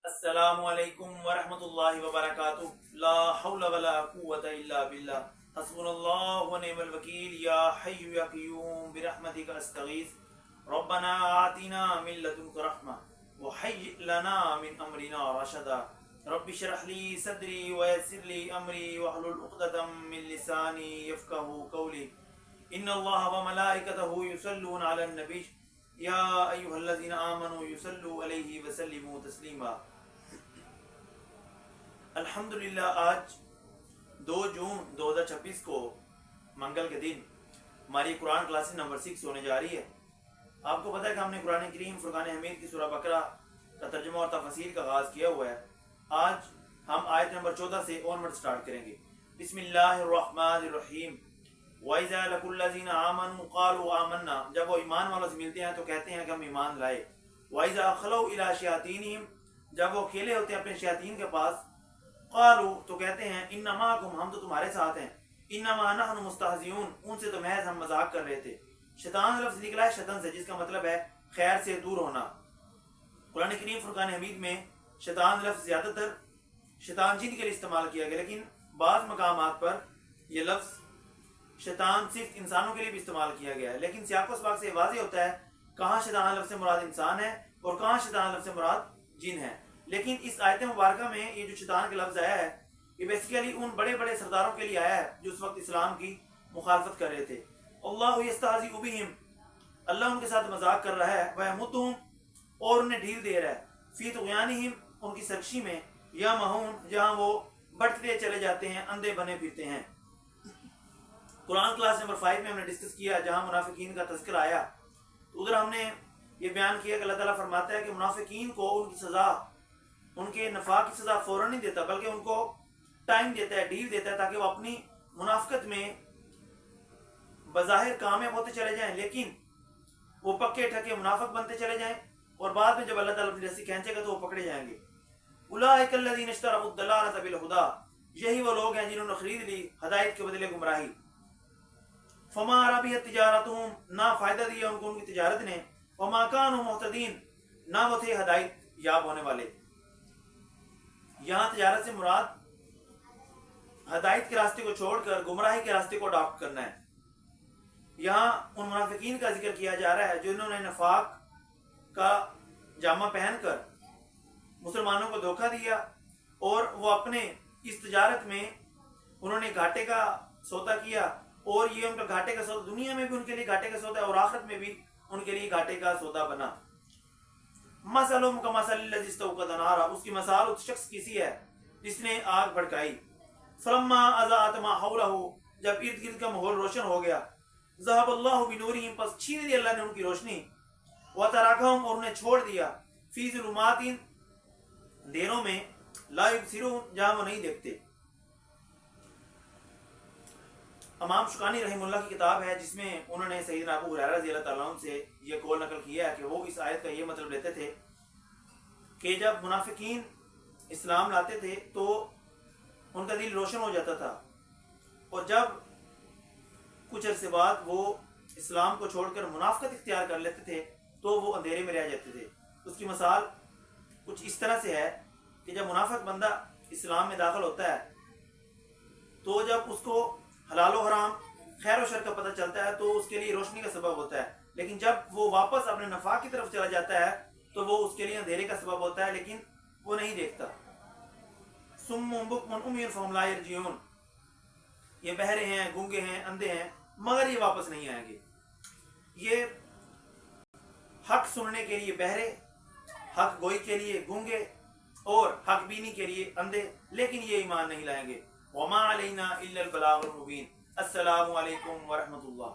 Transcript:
السلام علیکم ورحمۃ اللہ وبرکاتہ۔ لا حول ولا قوت الا باللہ، حسبنا اللہ ونعم الوکیل۔ یا حی یا قیوم برحمتک استغیث، ربنا آتنا من لدنک رحمہ وہیئ لنا من امرنا رشدا۔ رب اشرح لی صدری ویسر لی امری واحلل عقدۃ من لسانی یفقہوا قولی۔ ان اللہ وملائکتہ یصلون علی النبی یا ایہا الذین آمنوا یصلوا علیہ وسلموا تسلیما۔ الحمدللہ آج 2 جون 2026 کو منگل کے دن ہماری قرآن کلاسز نمبر 6 ہونے جا رہی ہے۔ آپ کو پتہ ہے کہ ہم نے قرآن کریم فرقان حمید کی سورہ بقرہ کا ترجمہ اور تفسیر کا آغاز کیا ہوا ہے۔ آج ہم آیت نمبر 14 سے اونورڈ سٹارٹ کریں گے۔ بسم اللہ الرحمن الرحیم۔ وَإِذَا لَقُوا الَّذِينَ آمَنُوا قَالُوا آمَنَّا، جب وہ ایمان والوں سے ملتے ہیں تو کہتے ہیں کہ ہم ایمان لائے۔ وَإِذَا خَلَوْا إِلَىٰ شَيَاطِينِهِمْ، جب وہ اکیلے ہوتے ہیں اپنے شیاطین کے پاس، قالوا، تو کہتے ہیں اِنَّ مَعَكُمْ، ہم تو تمہارے ساتھ ہیں، اِنَّمَا نَحْنُ مُسْتَهْزِئُونَ، ان سے تو محض ہم مذاق کر رہے تھے۔ شیطان لفظ نکلا ہے شیطان سے، جس کا مطلب ہے خیر سے دور ہونا۔ قرآن کریم فرقان حمید میں شیطان لفظ زیادہ تر شیطان جن کے لیے استعمال کیا گیا، لیکن بعض مقامات پر یہ لفظ شیطان صرف انسانوں کے لیے بھی استعمال کیا گیا ہے، لیکن سیاق و سباق سے واضح ہوتا ہے کہاں شیطان لفظ سے مراد انسان ہے اور کہاں شیطان لفظ سے مراد جن ہے۔ لیکن اس آیت مبارکہ میں یہ جو شیطان کا لفظ آیا ہے، یہ بیسیکلی ان بڑے بڑے سرداروں کے لیے آیا ہے جو اس وقت اسلام کی مخالفت کر رہے تھے۔ اللہ یستہزئ بہم، اللہ ان کے ساتھ مذاق کر رہا ہے، ویمدہم، اور انہیں ڈھیل دے رہا ہے، فی طغیانہم، ان کی سرکشی میں، یعمہون، جہاں وہ بڑھتے چلے جاتے ہیں، اندھے بنے پھرتے ہیں۔ قرآن کلاس نمبر 5 میں ہم نے ڈسکس کیا جہاں منافقین کا تذکرہ آیا، تو ادھر ہم نے یہ بیان کیا کہ اللہ تعالیٰ فرماتا ہے کہ منافقین کو ان کی سزا، ان کے نفاق کی سزا فوراً نہیں دیتا، بلکہ ان کو ٹائم دیتا ہے، ڈیل دیتا ہے، تاکہ وہ اپنی منافقت میں بظاہر کامیاب ہوتے چلے جائیں، لیکن وہ پکے ٹھکے منافق بنتے چلے جائیں، اور بعد میں جب اللہ تعالیٰ اپنی رسی کھینچے گا تو وہ پکڑے جائیں گے۔ اولئک الذین اشتروا الضلالۃ بالہدی، یہی وہ لوگ ہیں جنہوں نے خرید لی ہدایت کے بدلے گمراہی۔ فما ربحت تجارتہم، نہ فائدہ دیا ان کو ان کی تجارت نے، وما کانوا مہتدین، نہ وہ تھے ہدایت یاب ہونے والے۔ یہاں تجارت سے مراد ہدایت کے راستے کو چھوڑ کر گمراہی کے راستے کو اڈاپٹ کرنا ہے۔ یہاں ان منافقین کا ذکر کیا جا رہا ہے جنہوں نے نفاق کا جامہ پہن کر مسلمانوں کو دھوکہ دیا، اور وہ اپنے اس تجارت میں انہوں نے گھاٹے کا سودا کیا، اور یہ ان کا گھاٹے کا سودا دنیا میں بھی ان کے لیے گھاٹے کا سودا ہے، اور آخرت میں بھی ان کے لیے گھاٹے کا سودا بنا۔ مثلہم کمثل الذی استوقد نارا، اس کی مثال اس شخص کی سی ہے جس نے آگ بھڑکائی۔ فلما اضاءت ما حولہ، جب ارد گرد کا ماحول روشن ہو گیا، ذهب اللہ بنورہم، پس چھین دی اللہ نے ان کی روشنی، وترکہم، اور انہیں چھوڑ دیا، فی ظلمات، اندھیروں میں، لا یبصرون، جہاں وہ نہیں دیکھتے۔ امام شوکانی رحمہ اللہ کی کتاب ہے جس میں انہوں نے سیدنا ابو ہریرہ رضی اللہ تعالیٰ عنہ سے یہ قول نقل کیا ہے کہ وہ اس آیت کا یہ مطلب لیتے تھے کہ جب منافقین اسلام لاتے تھے تو ان کا دل روشن ہو جاتا تھا، اور جب کچھ عرصے بعد وہ اسلام کو چھوڑ کر منافقت اختیار کر لیتے تھے تو وہ اندھیرے میں رہ جاتے تھے۔ اس کی مثال کچھ اس طرح سے ہے کہ جب منافق بندہ اسلام میں داخل ہوتا ہے تو جب اس کو حلال و حرام، خیر و شر کا پتہ چلتا ہے تو اس کے لیے روشنی کا سبب ہوتا ہے، لیکن جب وہ واپس اپنے نفاق کی طرف چلا جاتا ہے تو وہ اس کے لیے اندھیرے کا سبب ہوتا ہے، لیکن وہ نہیں دیکھتا۔ صم بکم عمی فہم لا یرجعون، یہ بہرے ہیں، گونگے ہیں، اندھے ہیں، مگر یہ واپس نہیں آئیں گے۔ یہ حق سننے کے لیے بہرے، حق گوئی کے لیے گونگے، اور حق بینی کے لیے اندھے، لیکن یہ ایمان نہیں لائیں گے۔ وما علینا الا البلاغ المبین۔ السلام علیکم ورحمۃ اللہ۔